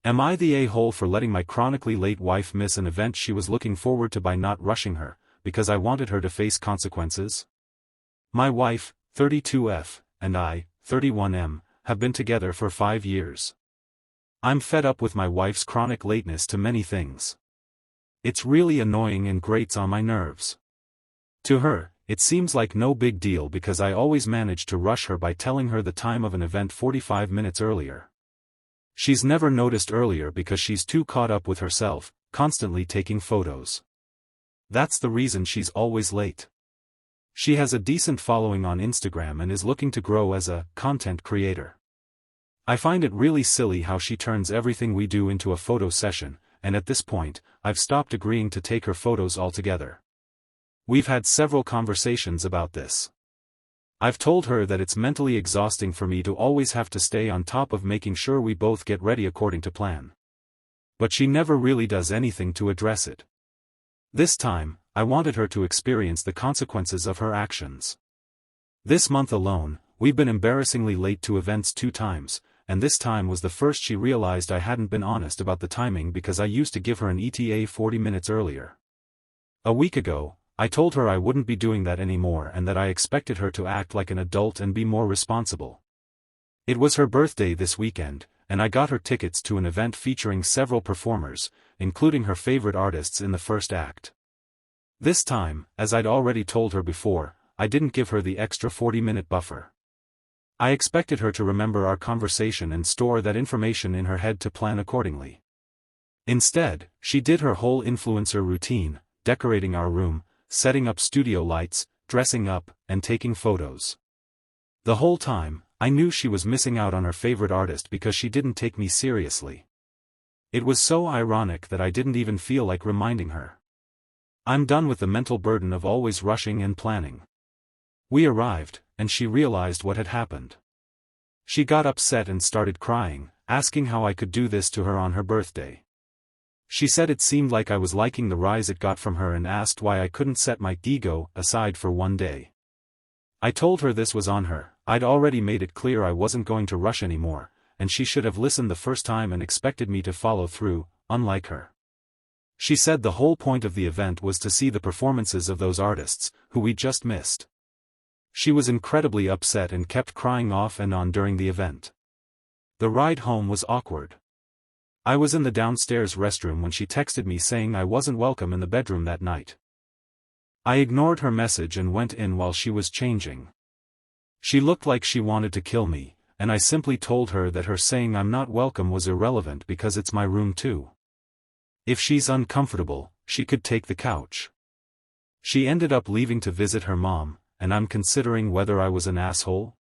Am I the a-hole for letting my chronically late wife miss an event she was looking forward to by not rushing her, because I wanted her to face consequences? My wife, 32F, and I, 31M, have been together for 5 years. I'm fed up with my wife's chronic lateness to many things. It's really annoying and grates on my nerves. To her, it seems like no big deal because I always manage to rush her by telling her the time of an event 45 minutes earlier. She's never noticed earlier because she's too caught up with herself, constantly taking photos. That's the reason she's always late. She has a decent following on Instagram and is looking to grow as a content creator. I find it really silly how she turns everything we do into a photo session, and at this point, I've stopped agreeing to take her photos altogether. We've had several conversations about this. I've told her that it's mentally exhausting for me to always have to stay on top of making sure we both get ready according to plan. But she never really does anything to address it. This time, I wanted her to experience the consequences of her actions. This month alone, we've been embarrassingly late to events 2 times, and this time was the first she realized I hadn't been honest about the timing because I used to give her an ETA 40 minutes earlier. A week ago, I told her I wouldn't be doing that anymore and that I expected her to act like an adult and be more responsible. It was her birthday this weekend, and I got her tickets to an event featuring several performers, including her favorite artists in the first act. This time, as I'd already told her before, I didn't give her the extra 40-minute buffer. I expected her to remember our conversation and store that information in her head to plan accordingly. Instead, she did her whole influencer routine, decorating our room, setting up studio lights, dressing up, and taking photos. The whole time, I knew she was missing out on her favorite artist because she didn't take me seriously. It was so ironic that I didn't even feel like reminding her. I'm done with the mental burden of always rushing and planning. We arrived, and she realized what had happened. She got upset and started crying, asking how I could do this to her on her birthday. She said it seemed like I was liking the rise it got from her and asked why I couldn't set my ego aside for one day. I told her this was on her. I'd already made it clear I wasn't going to rush anymore, and she should have listened the first time and expected me to follow through, unlike her. She said the whole point of the event was to see the performances of those artists, who we just missed. She was incredibly upset and kept crying off and on during the event. The ride home was awkward. I was in the downstairs restroom when she texted me saying I wasn't welcome in the bedroom that night. I ignored her message and went in while she was changing. She looked like she wanted to kill me, and I simply told her that her saying I'm not welcome was irrelevant because it's my room too. If she's uncomfortable, she could take the couch. She ended up leaving to visit her mom, and I'm considering whether I was an asshole.